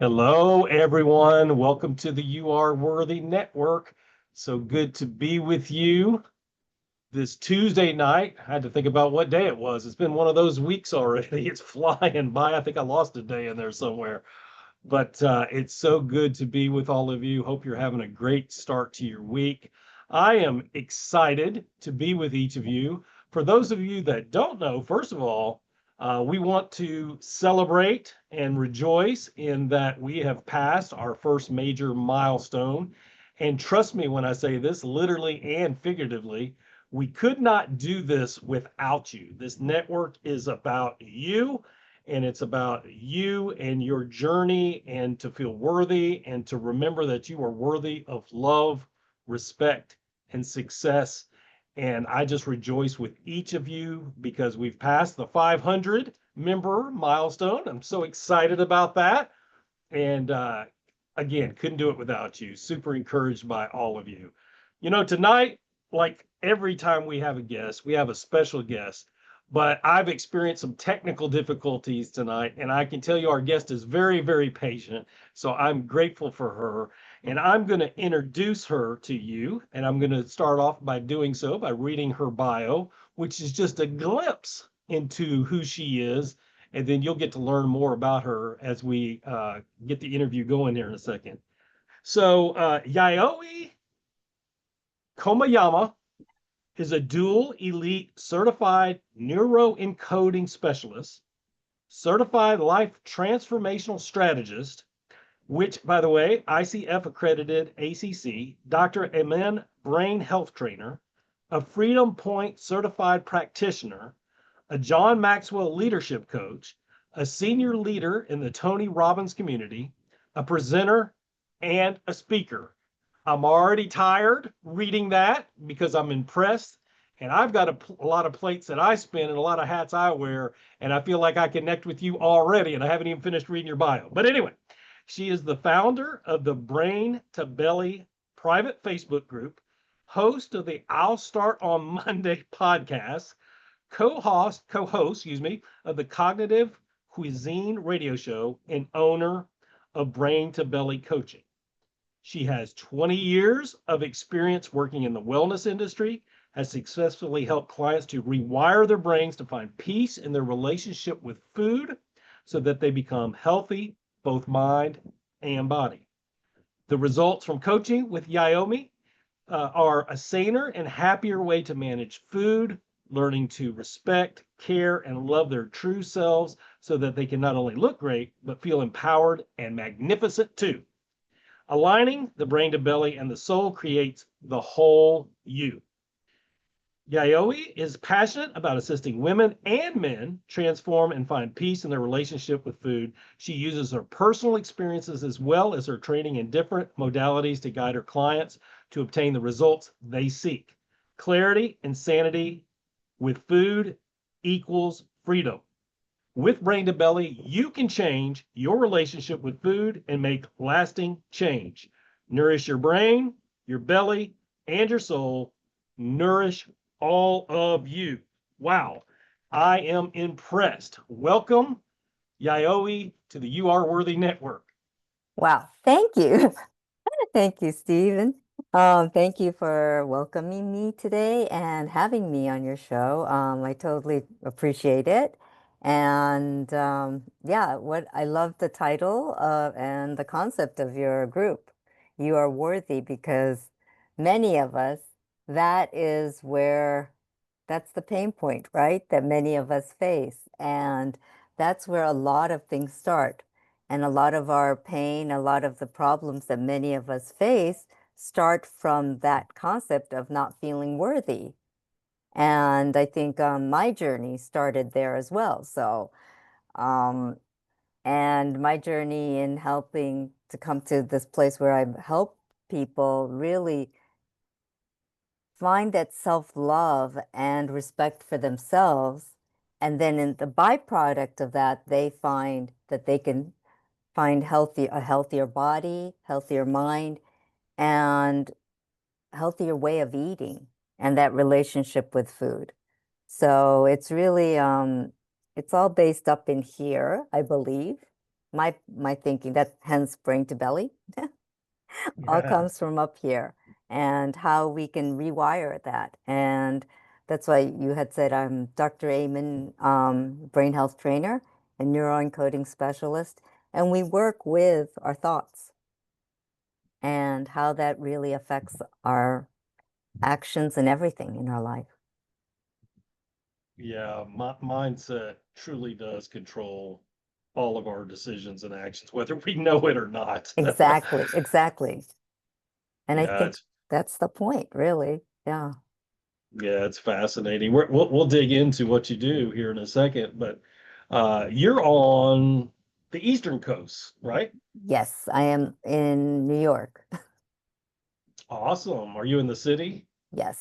Hello, everyone. Welcome to the You Are Worthy Network. So good to be with you this Tuesday night. I had to think about what day it was. It's been one of those weeks already. It's flying by. I think I lost a day in there somewhere. But it's so good to be with all of you. Hope you're having a great start to your week. I am excited to be with each of you. For those of you that don't know, first of all, we want to celebrate and rejoice in that we have passed our first major milestone. And trust me when I say this, literally and figuratively, we could not do this without you. This network is about you, and it's about you and your journey, and to feel worthy and to remember that you are worthy of love, respect, and success. And I just rejoice with each of you because we've passed the 500 member milestone. I'm so excited about that. And again, couldn't do it without you. Super encouraged by all of you. Tonight, like every time we have a guest, we have a special guest, but I've experienced some technical difficulties tonight, and I can tell you our guest is very, very patient. So I'm grateful for her. And I'm going to introduce her to you. And I'm going to start off by doing so by reading her bio, which is just a glimpse into who she is. And then you'll get to learn more about her as we get the interview going here in a second. So, Yayoi Komiyama is a dual elite certified neuroencoding specialist, certified life transformational strategist, which, by the way, ICF accredited ACC, Dr. Amen brain health trainer, a Freedom Point certified practitioner, a John Maxwell leadership coach, a senior leader in the Tony Robbins community, a presenter, and a speaker. I'm already tired reading that because I'm impressed. And I've got a lot of plates that I spin and a lot of hats I wear. And I feel like I connect with you already. And I haven't even finished reading your bio. But anyway, she is the founder of the Brain to Belly private Facebook group, host of the I'll Start on Monday podcast, co-host, of the Cognitive Cuisine radio show, and owner of Brain to Belly Coaching. She has 20 years of experience working in the wellness industry, has successfully helped clients to rewire their brains to find peace in their relationship with food so that they become healthy, both mind and body. The results from coaching with Yayoi are a saner and happier way to manage food, learning to respect, care, and love their true selves so that they can not only look great, but feel empowered and magnificent too. Aligning the brain to belly and the soul creates the whole you. Yayoi is passionate about assisting women and men transform and find peace in their relationship with food. She uses her personal experiences as well as her training in different modalities to guide her clients to obtain the results they seek. Clarity and sanity with food equals freedom. With Brain to Belly, you can change your relationship with food and make lasting change. Nourish your brain, your belly, and your soul. Nourish all of you. Wow, I am impressed. Welcome, Yayoi, to the You Are Worthy Network. Wow, thank you. Thank you, Stephen. Thank you for welcoming me today and having me on your show. I totally appreciate it. And yeah, what I love the title and the concept of your group. You are worthy because many of us, that is where that's the pain point, right? That many of us face. And that's where a lot of things start. And a lot of our pain, a lot of the problems that many of us face start from that concept of not feeling worthy. And I think my journey started there as well. So, um, and my journey in helping to come to this place where I help people really find that self-love and respect for themselves. And then in the byproduct of that, they find that they can find a healthier body, healthier mind, and healthier way of eating and that relationship with food. So it's really, it's all based up in here, I believe. my thinking that hence brain to belly all Yeah. comes from up here and how we can rewire that. And that's why you had said I'm Dr. Amen, brain health trainer and neuroencoding specialist. And we work with our thoughts and how that really affects our actions and everything in our life. Yeah, mindset truly does control all of our decisions and actions, whether we know it or not. Exactly, exactly. And I Yeah, think that's the point, really. Yeah. it's fascinating. We'll dig into what you do here in a second, but you're on the Eastern Coast, right? Yes, I am in New York. Awesome. Are you in the city? Yes.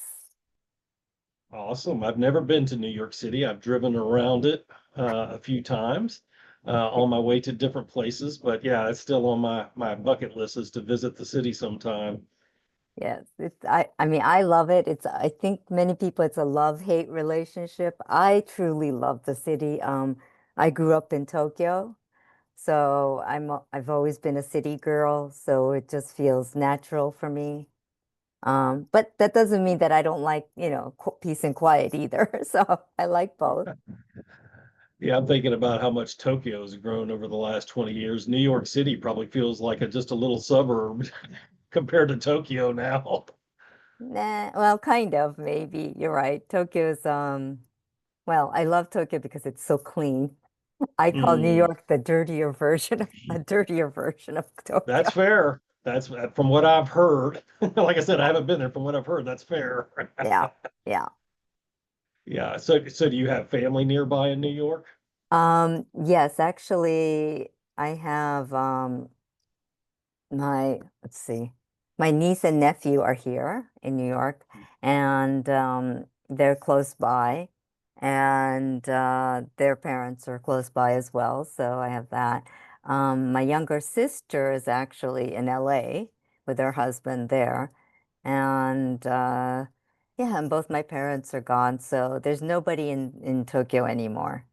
Awesome. I've never been to New York City. I've driven around it a few times on my way to different places, but yeah, it's still on my bucket list is to visit the city sometime. Yes, I mean I love it. I think many people it's a love-hate relationship. I truly love the city. I grew up in Tokyo, so I've always been a city girl, so it just feels natural for me. But that doesn't mean that I don't like, peace and quiet either. So I like both. Yeah, I'm thinking about how much Tokyo has grown over the last 20 years. New York City probably feels like just a little suburb compared to Tokyo now. Nah, well, kind of, maybe. You're right. Tokyo's well, I love Tokyo because it's so clean. I call New Hmm, York the dirtier version of a dirtier version of that's Tokyo. fair. That's from what I've heard. Like I said, I haven't been there. From what I've heard, that's fair. Yeah, yeah. Yeah. So do you have family nearby in New York? Yes, actually, I have let's see, my niece and nephew are here in New York, and they're close by, and their parents are close by as well. So I have that. My younger sister is actually in LA with her husband there, and yeah, and both my parents are gone, so there's nobody in Tokyo anymore.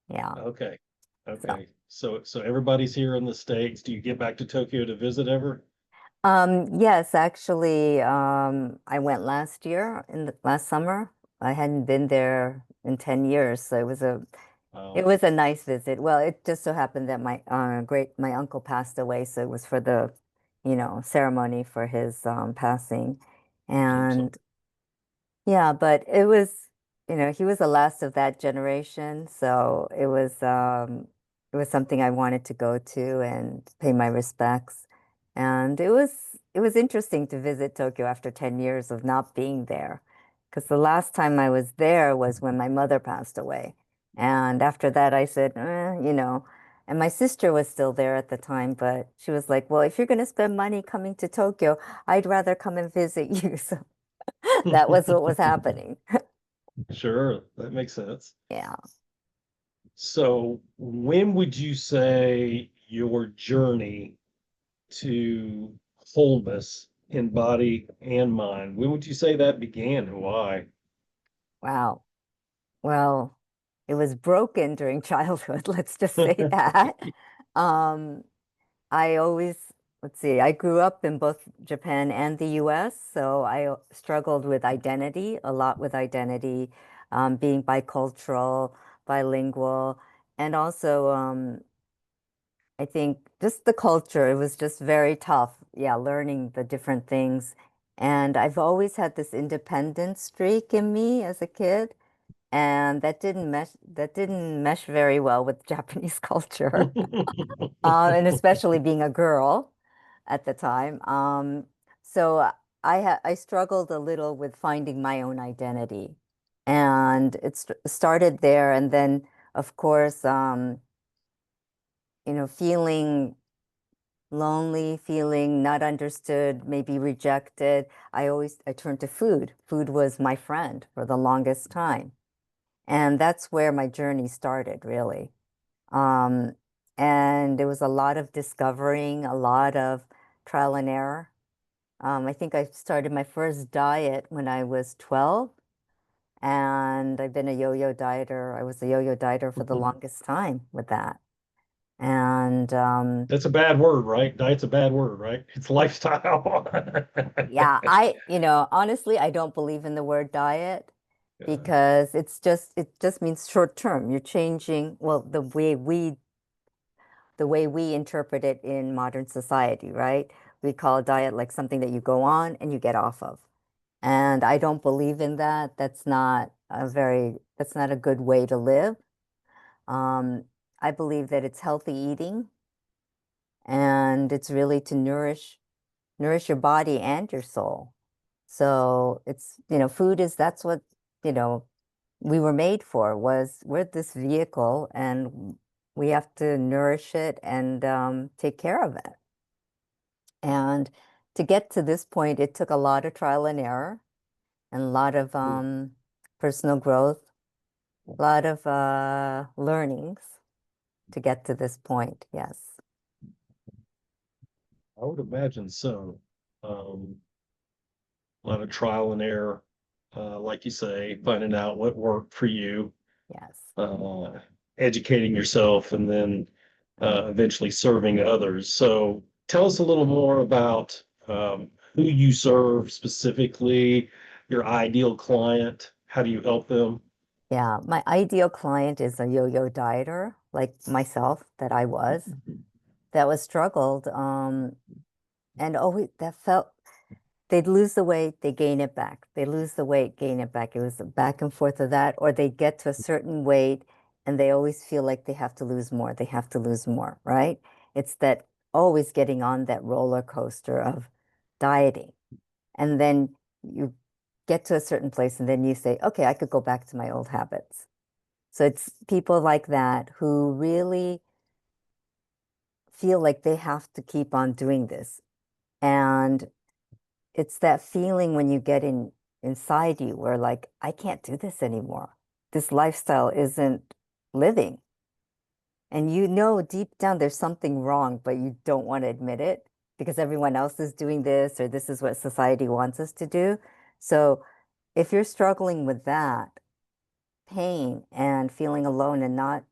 Yeah. Okay. So. Okay. So everybody's here in the States. Do you get back to Tokyo to visit ever? Yes, actually, I went last year in the last summer. I hadn't been there in 10 years, so it Wow. was a nice visit. Well, it just so happened that my uncle passed away, so it was for the, ceremony for his passing. I'm sorry. And yeah, but it was, he was the last of that generation, so it was something I wanted to go to and pay my respects. And it was interesting to visit Tokyo after 10 years of not being there. Because the last time I was there was when my mother passed away. And after that I said, and my sister was still there at the time, but she was like, well, if you're going to spend money coming to Tokyo, I'd rather come and visit you. So that was what was happening. Sure, that makes sense. Yeah. So, when would you say your journey to wholeness in body and mind, when would you say that began and why? Wow. Well, it was broken during childhood, let's just say that. Um, I always, let's see, I grew up in both Japan and the US, so I struggled with identity, a lot with identity, being bicultural, bilingual, and also I think just the culture, it was just very tough. Yeah, learning the different things. And I've always had this independent streak in me as a kid, and that didn't mesh very well with Japanese culture. And especially being a girl at the time. So I struggled a little with finding my own identity. And it started there, and then of course, feeling lonely, feeling not understood, maybe rejected. I turned to food. Food was my friend for the longest time. And that's where my journey started, really. Um, and there was a lot of discovering, a lot of trial and error. I think I started my first diet when I was 12, and I've been a yo-yo dieter. I was a yo-yo dieter for the longest time with that. And That's a bad word, right? Diet's a bad word, right? It's lifestyle. yeah, honestly, I don't believe in the word diet Yeah. because it just means short term. You're changing, well, the way we interpret it in modern society, right? We call a diet like something that you go on and you get off of. And I don't believe in that. That's not a good way to live. Um, I believe that it's healthy eating and it's really to nourish your body and your soul. So food is that's what, you know, we were made for was we're this vehicle and we have to nourish it and take care of it. And to get to this point, it took a lot of trial and error and a lot of personal growth, a lot of learnings to get to this point. Yes. I would imagine so. Um, a lot of trial and error, like you say, finding out what worked for you, Yes. uh, educating yourself, and then eventually serving others. So tell us a little more about who you serve specifically, your ideal client. How do you help them? Yeah. My ideal client is a yo-yo dieter like myself that was struggled and always that felt they'd lose the weight, they gain it back. They lose the weight, gain it back. It was a back and forth of that, or they get to a certain weight and they always feel like they have to lose more. They have to lose more, right? It's that always getting on that roller coaster of dieting. And then you get to a certain place and then you say, okay, I could go back to my old habits. So it's people like that who really feel like they have to keep on doing this. And it's that feeling when you get inside you where like, I can't do this anymore. This lifestyle isn't living. And you know deep down there's something wrong, but you don't want to admit it because everyone else is doing this or this is what society wants us to do. So if you're struggling with that pain and feeling alone and not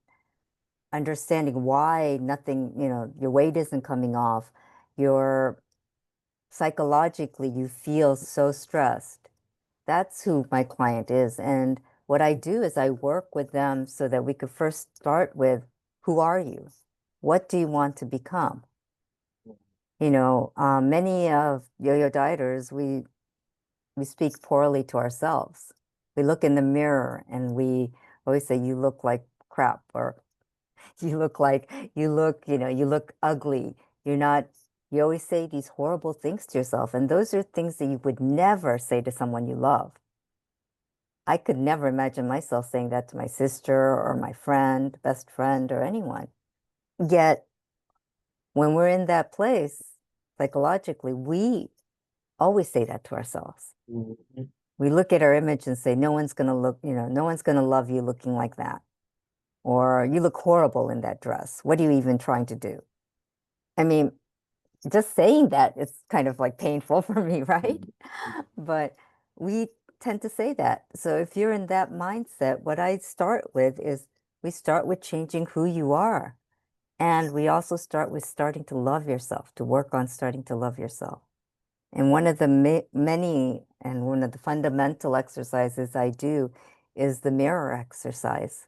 understanding why nothing, your weight isn't coming off, you're psychologically you feel so stressed. That's who my client is. And what I do is I work with them so that we could first start with who are you? What do you want to become? Many of yo-yo dieters, we speak poorly to ourselves. We look in the mirror and we always say, you look like crap, or you look ugly. You're not, you always say these horrible things to yourself. And those are things that you would never say to someone you love. I could never imagine myself saying that to my sister or my friend, best friend, or anyone. Yet, when we're in that place, psychologically, we always say that to ourselves. Mhm. We look at our image and say, no one's going to love you looking like that. Or you look horrible in that dress. What are you even trying to do? I mean, just saying that is kind of like painful for me, right? But we tend to say that. So if you're in that mindset, what I start with is we start with changing who you are. And we also start with starting to love yourself, to work on starting to love yourself. And one of the many and one of the fundamental exercises I do is the mirror exercise,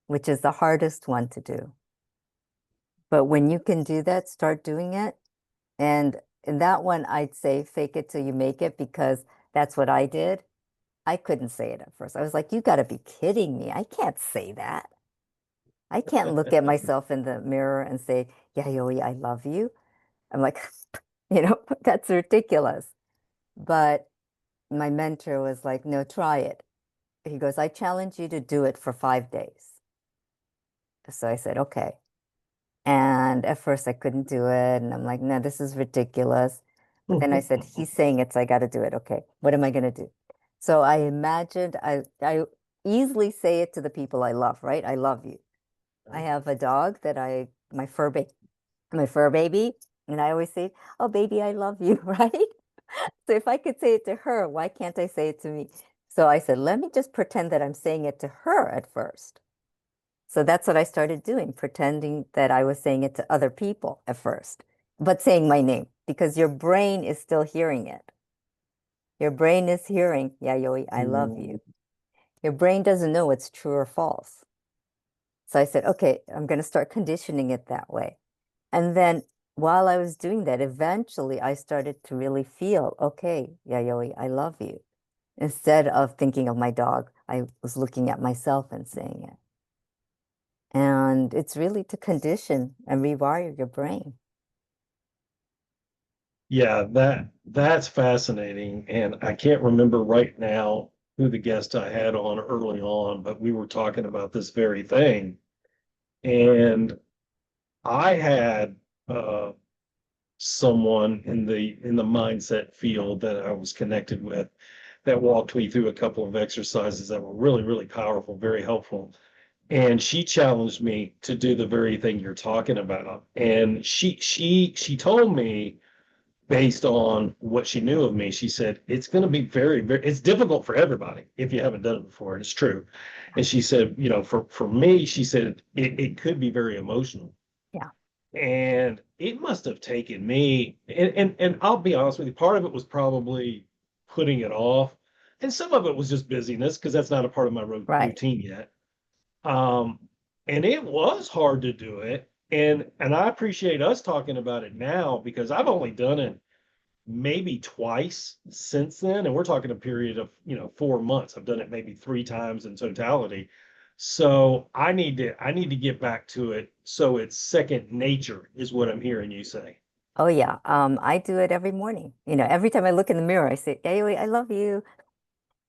which is the hardest one to do. But when you can do that, start doing it. And in that one, I'd say fake it till you make it because that's what I did. I couldn't say it at first. I was like, you got to be kidding me. I can't say that. I can't look at myself in the mirror and say, Yayoi, I love you. I'm like, that's ridiculous. But my mentor was like, no, try it. He goes, I challenge you to do it for 5 days. So I said, okay. And at first I couldn't do it. And I'm like, no, this is ridiculous. But then I said, he's saying it, so I got to do it. Okay, what am I going to do? So I imagined I easily say it to the people I love, right? I love you. I have a dog that my fur baby, and I always say, "Oh, baby, I love you," right? So if I could say it to her, why can't I say it to me? So I said, let me just pretend that I'm saying it to her at first. So that's what I started doing, pretending that I was saying it to other people at first, but saying my name because your brain is still hearing it. Your brain is hearing, Yayoi, I love Mhm. you. Your brain doesn't know it's true or false. So I said, okay, I'm going to start conditioning it that way. And then while I was doing that, eventually I started to really feel, okay, Yayoi, I love you. Instead of thinking of my dog, I was looking at myself and saying it. And it's really to condition and rewire your brain. Yeah, that's fascinating. And I can't remember right now who the guest I had on early on, but we were talking about this very thing. And I had someone in the mindset field that I was connected with that walked me through a couple of exercises that were really, really powerful, very helpful. And she challenged me to do the very thing you're talking about. And she told me, based on what she knew of me, she said, it's going to be very, very, it's difficult for everybody if you haven't done it before. And it's true. And she said, for me, she said, it could be very emotional. Yeah, And it must have taken me, and I'll be honest with you, part of it was probably putting it off. And some of it was just busyness because that's not a part of my right. routine yet. Um, and it was hard to do it. And I appreciate us talking about it now because I've only done it maybe twice since then, and we're talking a period of 4 months. I've done it maybe three times in totality. So I need to get back to it so it's second nature, is what I'm hearing you say. Oh yeah. I do it every morning. Every time I look in the mirror, I say, Yayoi, I love you.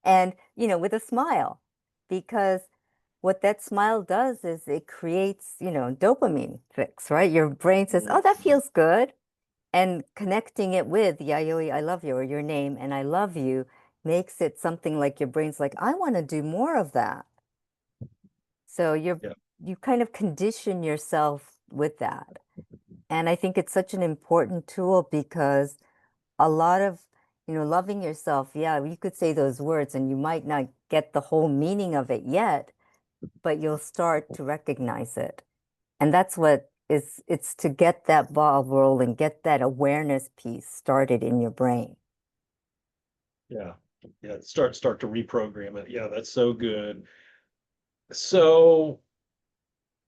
And, with a smile, because what that smile does is it creates, dopamine fix, right? Your brain says, oh, that Mhm. feels good. And connecting it with Yayoi, I love you, or your name, and I love you makes it something like your brain's like, I want to do more of that. So Yeah, you kind of condition yourself with that. And I think it's such an important tool because a lot of, loving yourself, yeah, you could say those words and you might not get the whole meaning of it yet, but you'll start to recognize it. And that's what it's to get that ball rolling, get that awareness piece started in your brain. yeah, yeah. Start to reprogram it. Yeah, that's so good. So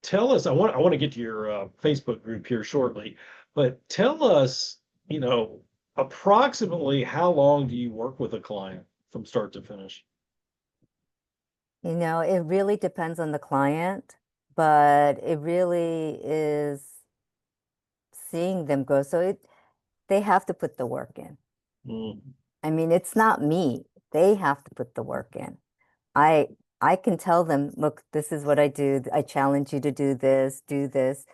tell us, I want to get to your Facebook group here shortly, but tell us, you know, approximately how long do you work with a client from start to finish? It really depends on the client, but it really is seeing them grow. So they have to put the work in. Mm, I mean, it's not me. They have to put the work in. I I can tell them, look, this is what I do. I challenge you to do this, do this.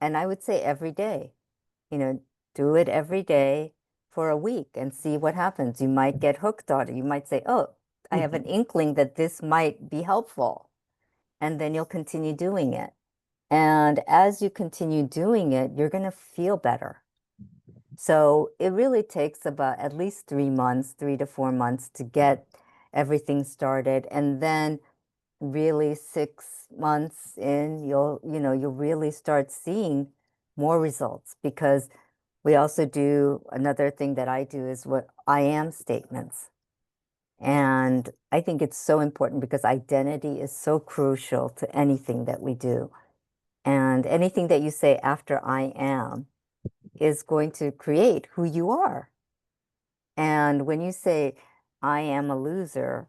And I would say every day, you know, do it every day for a week and see what happens. You might get hooked on it. You might say, oh, I have an inkling that this might be helpful. And then you'll continue doing it. And as you continue doing it, you're going to feel better. So it really takes about at least 3 months, 3 to 4 months to get everything started. And then really 6 months in, you'll really start seeing more results because we also do another thing that I do is what I am statements. And I think it's so important because identity is so crucial to anything that we do. And anything that you say after I am is going to create who you are. And when you say, I am a loser,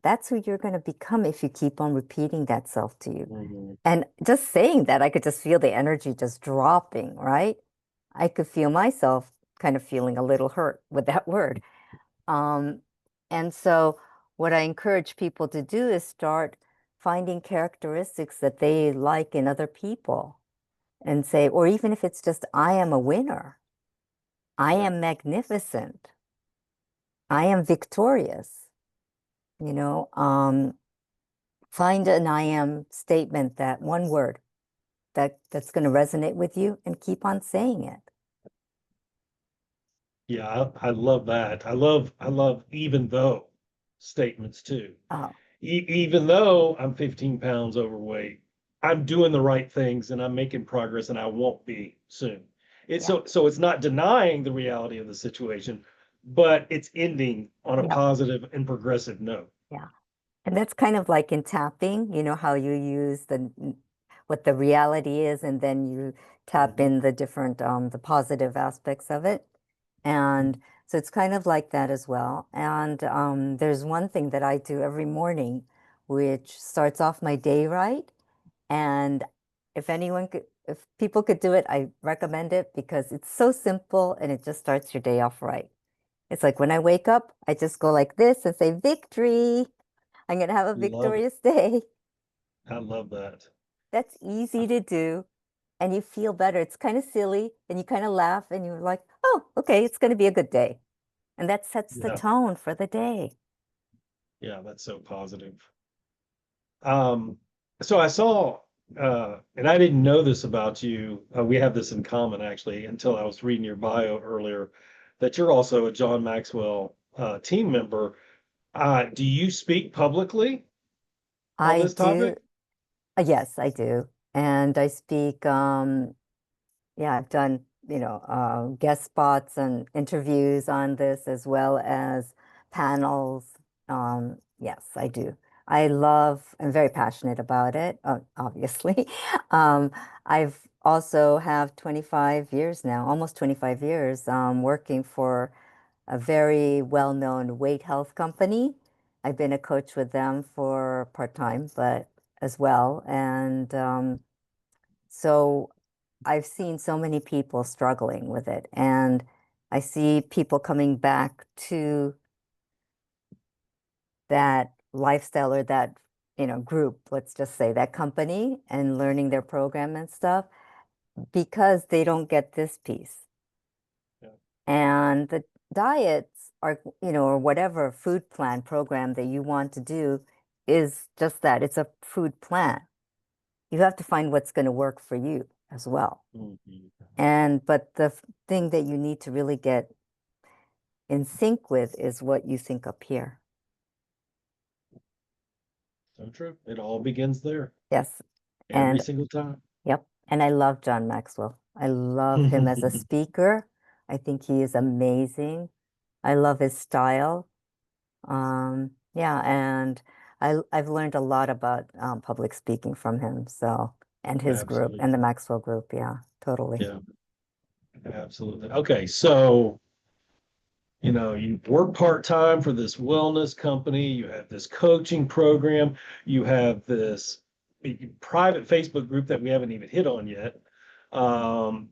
that's who you're going to become if you keep on repeating that self to you. mhm. And just saying that, I could just feel the energy just dropping, right? I could feel myself kind of feeling a little hurt with that word. Um, and so, what I encourage people to do is start finding characteristics that they like in other people and say, or even if it's just, I am a winner, I Yeah, am magnificent, I am victorious, you know, find an I am statement, that one word that's going to resonate with you and keep on saying it. yeah, I love that. I love even though statements too. Oh, Even though I'm 15 pounds overweight, I'm doing the right things and I'm making progress and I won't be soon. It's Yeah. so it's not denying the reality of the situation, but it's ending on a Yep. positive and progressive note. Yeah. And that's kind of like in tapping, how you use what the reality is, and then you tap Mhm. in the positive aspects of it. And so it's kind of like that as well. And there's one thing that I do every morning, which starts off my day right. And if people could do it, I recommend it because it's so simple and it just starts your day off right. It's like when I wake up, I just go like this and say, victory. I'm going to have a Love it. victorious day. I love that. That's easy to do. And you feel better. It's kind of silly and you kind of laugh and you're like, oh, okay, it's going to be a good day. And that sets the Yeah. tone for the day. Yeah, that's so positive. Um, so I saw, and I didn't know this about you. We have this in common actually, until I was reading your bio earlier, that you're also a John Maxwell team member. Do you speak publicly on I this do. topic? Yes, I do. And I speak, yeah, I've done, guest spots and interviews on this as well as panels. Yes, I do. I'm very passionate about it, obviously. Um, I've also have 25 years now, almost 25 years, working for a very well-known weight health company. I've been a coach with them for part-time, but as well. And so I've seen so many people struggling with it, and I see people coming back to that lifestyle or that, group, let's just say that company, and learning their program and stuff because they don't get this piece. Yeah. And the diets are, or whatever food plan program that you want to do is just that. It's a food plan. You have to find what's going to work for you as well. Mhm. But the thing that you need to really get in sync with is what you think up here. So true. It all begins there Yes. every And single time. yep. And I love John Maxwell. I love him as a speaker. I think he is amazing. I love his style. Yeah, and I've learned a lot about public speaking from him. So, and his group and the Absolutely. Maxwell group. Yeah, totally. Yeah, absolutely. Okay, so you work part-time for this wellness company, you have this coaching program, you have this private Facebook group that we haven't even hit on yet. Um,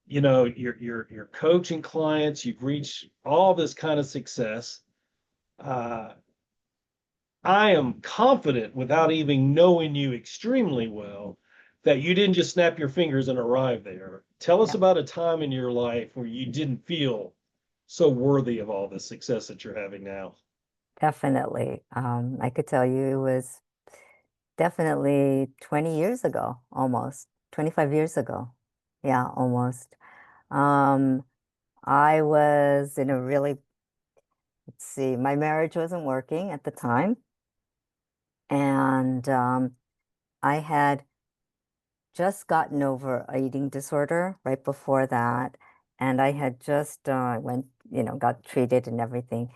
you're coaching clients, you've reached all this kind of success. Uh, I am confident without even knowing you extremely well that you didn't just snap your fingers and arrive there. Tell us Yeah, about a time in your life where you didn't feel so worthy of all the success that you're having now. definitely. I could tell you it was definitely 20 years ago, almost 25 years ago. Yeah, almost. Um, I was in a really, let's see, my marriage wasn't working at the time. And I had just gotten over a eating disorder right before that. And I had just got treated and everything.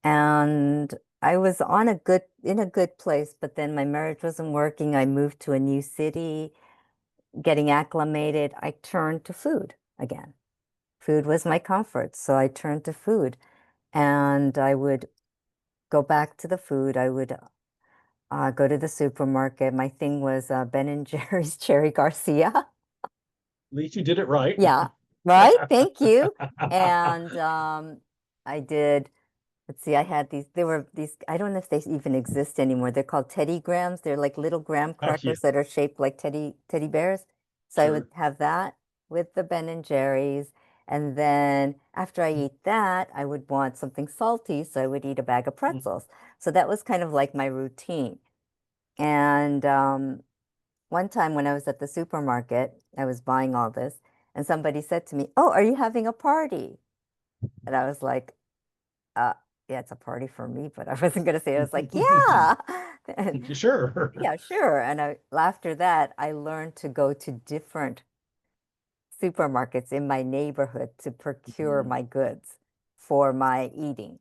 And I was in a good place, but then my marriage wasn't working. I moved to a new city, getting acclimated. I turned to food again. Food was my comfort, so I turned to food. And I would go back to the food. I would go to the supermarket. My thing was Ben and Jerry's Cherry Garcia. At least you did it right. Yeah, right. Thank you. And I did, let's see, I had I don't know if they even exist anymore. They're called Teddy Grahams. They're like little graham Yeah, crackers that are shaped like teddy bears. So I would sure. have that with the Ben and Jerry's. And then after I eat that, I would want something salty. So I would eat a bag of pretzels. So that was kind of like my routine. And one time when I was at the supermarket, I was buying all this, and somebody said to me, "Oh, are you having a party?" And I was like, uh, yeah, it's a party for me, but I wasn't going to say it. I was like, yeah, Sure. Yeah, sure. And after that, I learned to go to different supermarkets in my neighborhood to procure Mm. my goods for my eating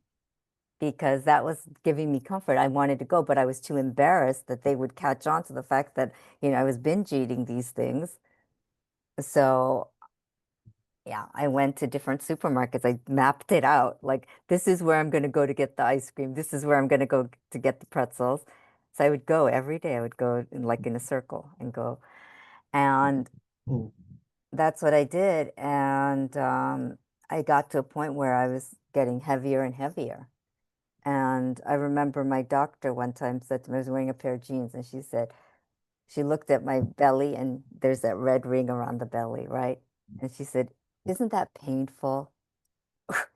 because that was giving me comfort. I wanted to go, but I was too embarrassed that they would catch on to the fact that, I was binge eating these things. So, yeah, I went to different supermarkets. I mapped it out. Like, this is where I'm going to go to get the ice cream. This is where I'm going to go to get the pretzels. So I would go every day. I would go in a circle and go. And Mm. that's what I did. And I got to a point where I was getting heavier and heavier. And I remember my doctor one time said to me, I was wearing a pair of jeans, and she said, she looked at my belly, and there's that red ring around the belly, right? And she said, "Isn't that painful?"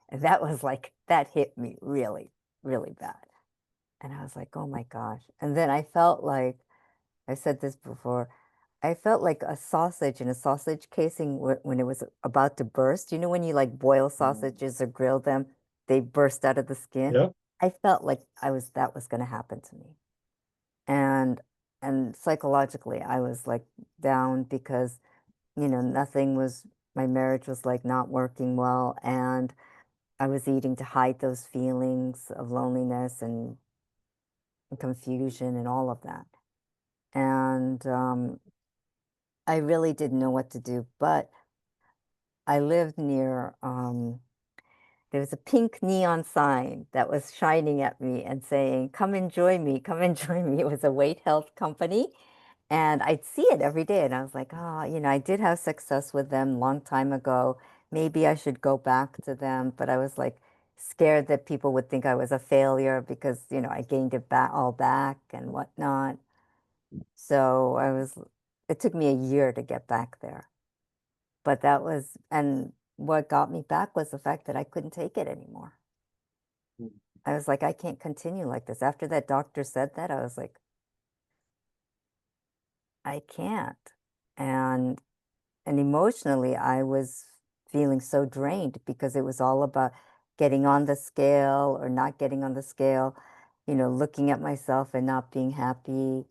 And that was like, that hit me really, really bad. And I was like, oh my gosh. And then I felt like, I said this before, I felt like a sausage in a sausage casing when it was about to burst. You know, when you like boil Mm. sausages or grill them, they burst out of the skin. Yep. I felt like that was going to happen to me. And psychologically, I was like down because, nothing was, my marriage was like not working well, and I was eating to hide those feelings of loneliness and confusion and all of that. And I really didn't know what to do, but I lived near, there was a pink neon sign that was shining at me and saying, "Come and join me, come and join me." It was a weight health company. And I'd see it every day. And I was like, oh, I did have success with them long time ago. Maybe I should go back to them. But I was like scared that people would think I was a failure because, I gained it back all back and whatnot. So it took me a year to get back there. But and what got me back was the fact that I couldn't take it anymore. I was like, I can't continue like this. After that doctor said that, I was like, I can't. And emotionally, I was feeling so drained because it was all about getting on the scale or not getting on the scale, looking at myself and not being happy.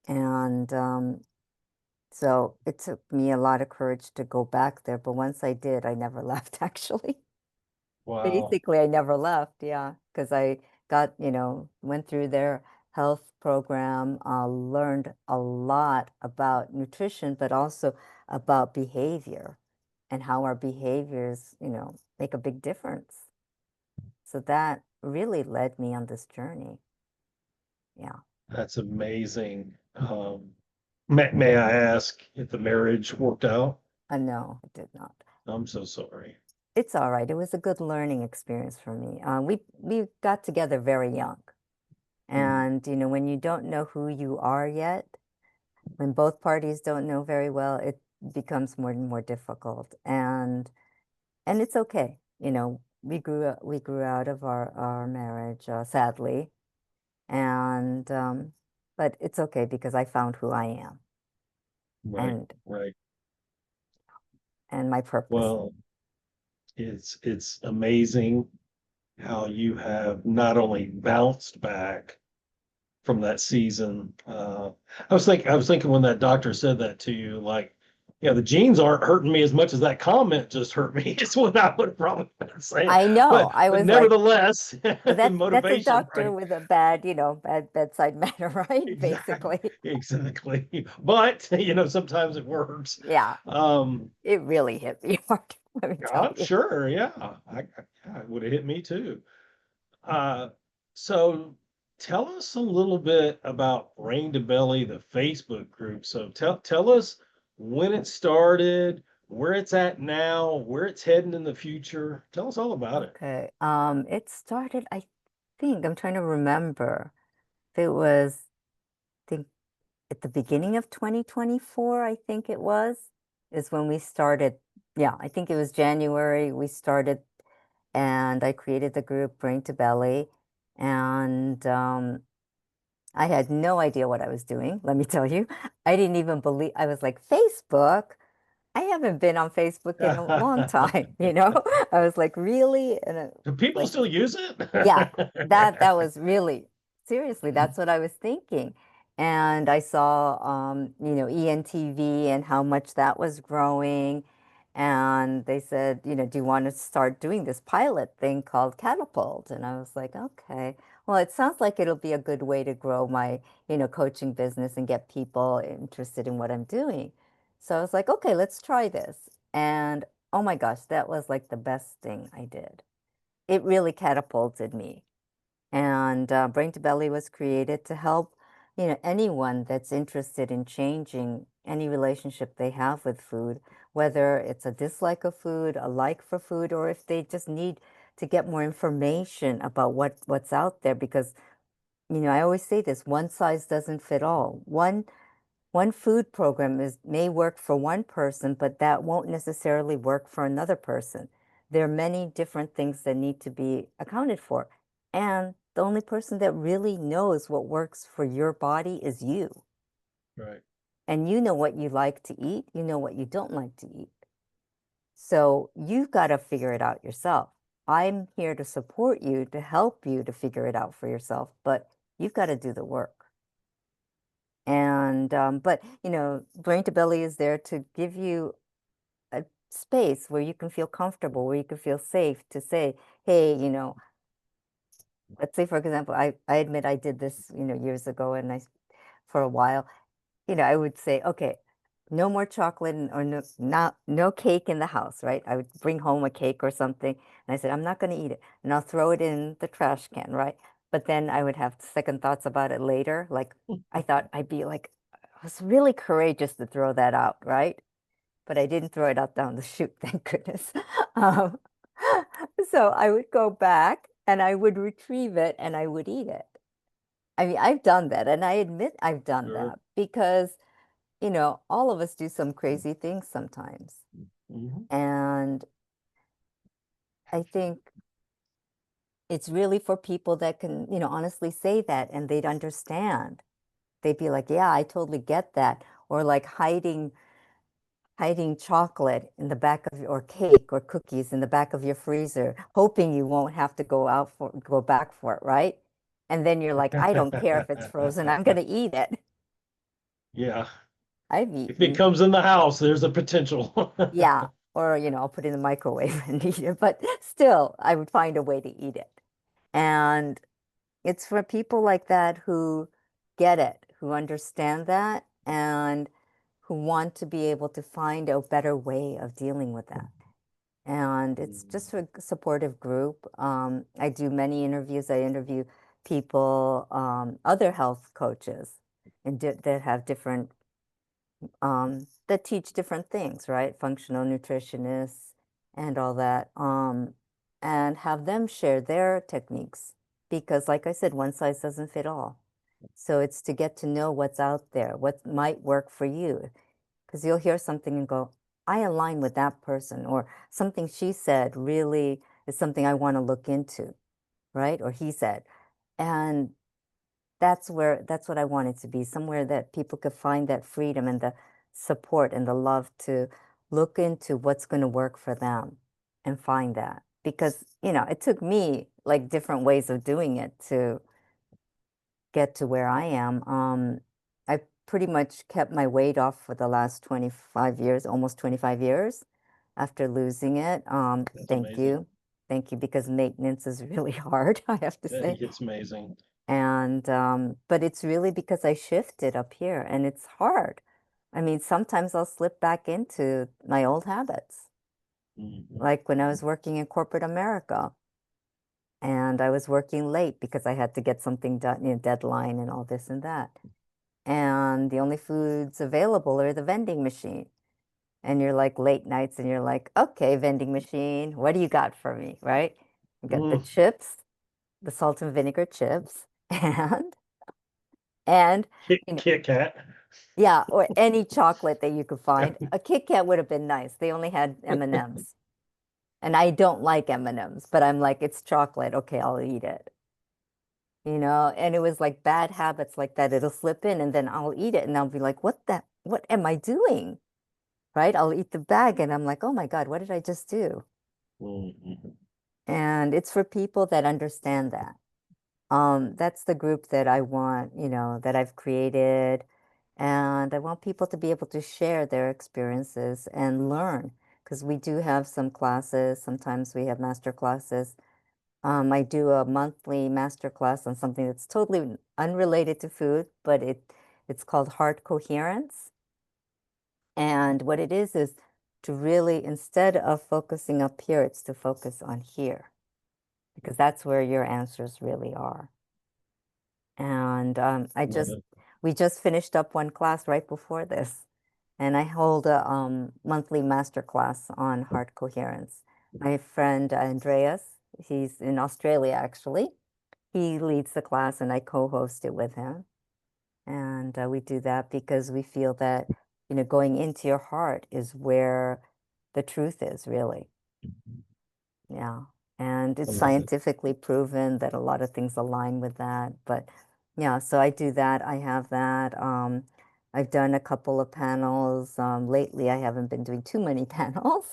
And so it took me a lot of courage to go back there. But once I did, I never left, actually. Wow. Basically, I never left, yeah, because I got, went through their health program, learned a lot about nutrition, but also about behavior and how our behaviors, make a big difference. So that really led me on this journey. Yeah. That's amazing. May I ask if the marriage worked out? No, it did not. I'm so sorry. It's all right. It was a good learning experience for me. We got together very young. Mm. And, when you don't know who you are yet, when both parties don't know very well, it becomes more and more difficult. And it's okay. We grew out of our marriage, sadly. And but it's okay because I found who I am Right, and right. my purpose. Well, it's amazing how you have not only bounced back from that season. I was thinking when that doctor said that to you, like, yeah, the jeans aren't hurting me as much as that comment just hurt me. It's what I would have probably been saying. I know. But I was like, nevertheless, that's a motivation, doctor right? with a bad, bad bedside manner, right? Exactly, Basically. exactly. But sometimes it works. Yeah, Um, it really hit me hard, let me tell I'm you. sure, yeah, it would have hit me too. Uh, so tell us a little bit about Brain to Belly, the Facebook group. So tell us when it started, where it's at now, where it's heading in the future. Tell us all about it. Okay. It started, I think, I'm trying to remember. If it was, I think, at the beginning of 2024, I think it was, is when we started. Yeah, I think it was January we started, and I created the group Brain to Belly. And I had no idea what I was doing, let me tell you. I didn't even believe, I was like, Facebook? I haven't been on Facebook in a long time, I was like, really? And it Do was people like, still use yeah, it? that was really seriously, that's what I was thinking. And I saw, ENTV and how much that was growing. And they said, do you want to start doing this pilot thing called Catapult? And I was like, okay, well, it sounds like it'll be a good way to grow my, coaching business and get people interested in what I'm doing. So I was like, okay, let's try this. And oh my gosh, that was like the best thing I did. It really catapulted me. And Brain to Belly was created to help, anyone that's interested in changing any relationship they have with food, whether it's a dislike of food, a like for food, or if they just need to get more information about what's out there. Because, I always say this, one size doesn't fit all. One food program may work for one person, but that won't necessarily work for another person. There are many different things that need to be accounted for. And the only person that really knows what works for your body is you. Right. And you know what you like to eat, you know what you don't like to eat. So you've got to figure it out yourself. I'm here to support you, to help you to figure it out for yourself, but you've got to do the work. And but Brain to Belly is there to give you a space where you can feel comfortable, where you can feel safe to say, hey, let's say for example, I admit I did this, years ago, and for a while, I would say, okay, no more chocolate or no cake in the house, right? I would bring home a cake or something, and I said, I'm not going to eat it, and I'll throw it in the trash can, right? But then I would have second thoughts about it later. Like I thought I'd be like, I was really courageous to throw that out, right? But I didn't throw it out down the chute, thank goodness. Um, so I would go back and I would retrieve it and I would eat it. I mean, I've done that, and I admit I've done Sure. that because all of us do some crazy things sometimes. Mhm. And I think it's really for people that can, honestly say that and they'd understand. They'd be like, yeah, I totally get that. Or like hiding chocolate in the back of or cake or cookies in the back of your freezer, hoping you won't have to go back for it, right? And then you're like, I don't care if it's frozen, I'm gonna eat it. Yeah. I've If it eaten. comes in the house, there's a potential. Yeah, or I'll put it in the microwave and eat it, but still, I would find a way to eat it. And it's for people like that who get it, who understand that, and who want to be able to find a better way of dealing with that. And it's just a supportive group. I do many interviews. I interview people, other health coaches, and that have different that teach different things, right? Functional nutritionists and all that, and have them share their techniques because, like I said, one size doesn't fit all. So it's to get to know what's out there, what might work for you, because you'll hear something and go, I align with that person, or something she said really is something I want to look into, right? Or he said. And that's what I want it to be, somewhere that people could find that freedom and the support and the love to look into what's going to work for them and find that. Because, it took me like different ways of doing it to get to where I am. I pretty much kept my weight off for the last 25 years, almost 25 years after losing it. That's Thank amazing. you. Thank you, because maintenance is really hard, I have to Yeah, say. it's amazing. And but it's really because I shifted up here and it's hard. I mean, sometimes I'll slip back into my old habits, Mhm. like when I was working in corporate America and I was working late because I had to get something done, deadline and all this and that. And the only foods available are the vending machine. And you're like late nights and you're like, okay, vending machine, what do you got for me, right? You got the Mm. chips, the salt and vinegar chips, and you know, Kit Kat. yeah, or any chocolate that you could find. A Kit Kat would have been nice. They only had M&Ms. And I don't like M&Ms, but I'm like, it's chocolate. Okay, I'll eat it. And it was like bad habits like that. It'll slip in and then I'll eat it and I'll be like, what am I doing? Right? I'll eat the bag and I'm like, oh my God, what did I just do? Mhm. And it's for people that understand that. That's the group that I want, that I've created. And I want people to be able to share their experiences and learn, because we do have some classes. Sometimes we have master classes. I do a monthly master class on something that's totally unrelated to food, but it's called Heart Coherence. And what it is to really, instead of focusing up here, it's to focus on here, because that's where your answers really are. And Love it. we just finished up one class right before this, and I hold a monthly master class on heart coherence. My friend Andreas, he's in Australia actually. He leads the class, and I co-host it with him. And we do that because we feel that, going into your heart is where the truth is, really. Yeah. And I it's love it. scientifically proven that a lot of things align with that. But yeah, so I do that. I have that. I've done a couple of panels. Lately, I haven't been doing too many panels,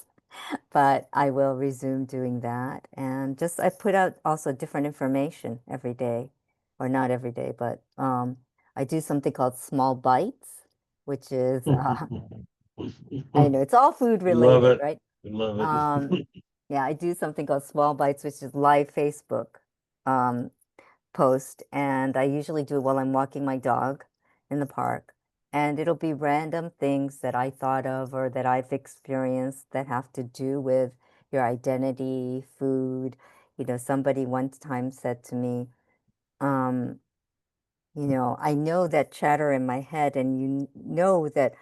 but I will resume doing that. And just I put out also different information every day, or not every day, but I do something called Small Bites, which is, I know it's all food We love related, it. right? We love Um, it. yeah, I do something called Small Bites, which is live Facebook um, post, and I usually do it while I'm walking my dog in the park. And it'll be random things that I thought of or that I've experienced that have to do with your identity, food. Somebody one time said to me, um, I know that chatter in my head, and know that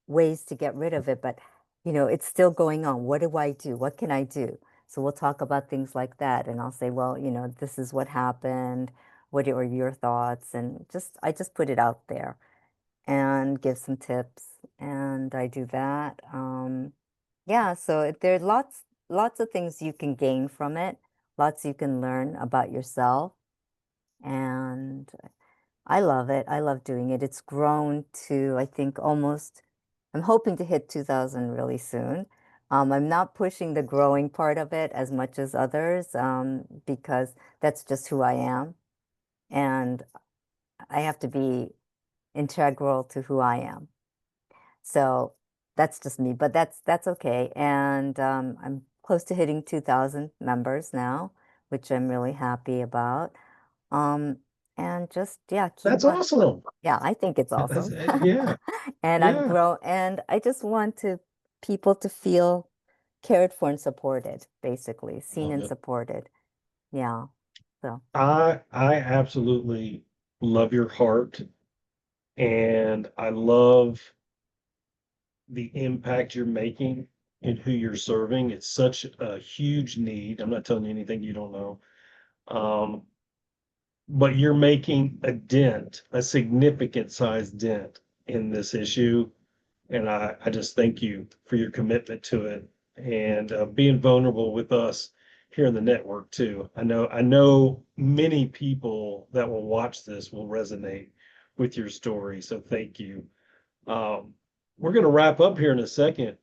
ways to get rid of it, but it's still going on. What do I do? What can I do? So we'll talk about things like that, and I'll say, well, this is what happened. What are your thoughts? And I just put it out there and give some tips, and I do that. Yeah, so there's lots of things you can gain from it, lots you can learn about yourself, and I love it. I love doing it. It's grown to, I think, almost, I'm hoping to hit 2,000 really soon. I'm not pushing the growing part of it as much as others because that's just who I am. And I have to be integral to who I am. So that's just me, but that's okay. And I'm close to hitting 2,000 members now, which I'm really happy about. Um, and just, yeah, keep That's on. awesome. Yeah, I think it's That's, awesome. yeah, And yeah. I just want people to feel cared for and supported, basically, I seen love and it. supported. Yeah. So, I absolutely love your heart, and I love the impact you're making and who you're serving. It's such a huge need. I'm not telling you anything you don't know. Um, but you're making a dent, a significant sized dent in this issue. And I just thank you for your commitment to it and being vulnerable with us here in the network too. I know many people that will watch this will resonate with your story. So thank you. Um, we're going to wrap up here in a second,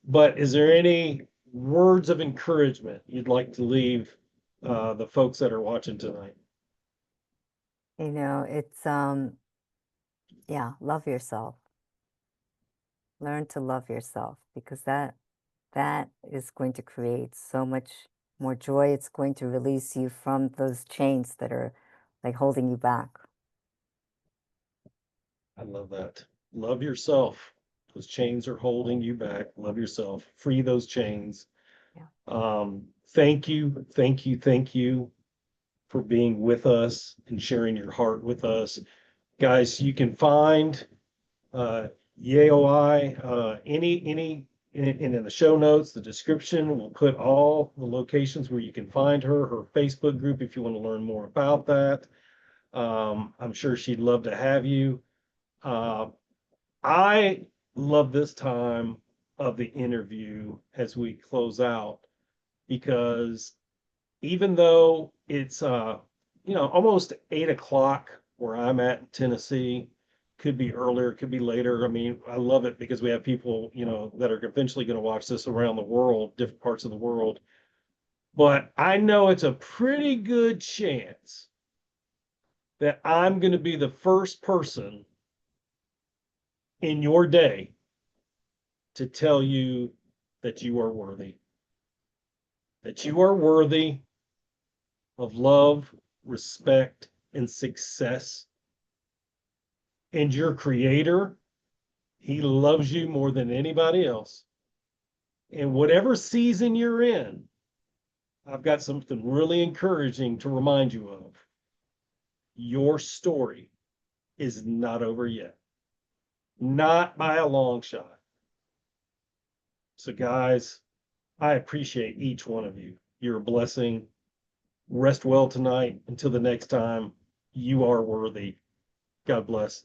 but is there any words of encouragement you'd like to leave the folks that are watching tonight? it's yeah, love yourself. Learn to love yourself, because that is going to create so much more joy. It's going to release you from those chains that are like holding you back. I love that. Love yourself. Those chains are holding you back. Love yourself. Free those chains. Yeah. Thank you, thank you, thank you for being with us and sharing your heart with us. Guys, you can find uh, Yayoi, and in the show notes, the description, we'll put all the locations where you can find her Facebook group if you want to learn more about that. I'm sure she'd love to have you. Uh, I love this time of the interview as we close out because even though it's almost 8 o'clock where I'm at in Tennessee, could be earlier, could be later. I mean, I love it because we have people, that are eventually going to watch this around the world, different parts of the world. But I know it's a pretty good chance that I'm going to be the first person in your day to tell you that you are worthy, that you are worthy of love, respect, and success. And your creator, he loves you more than anybody else. And whatever season you're in, I've got something really encouraging to remind you of. Your story is not over yet, not by a long shot. So, guys, I appreciate each one of you. You're a blessing. Rest well tonight. Until the next time, you are worthy. God bless.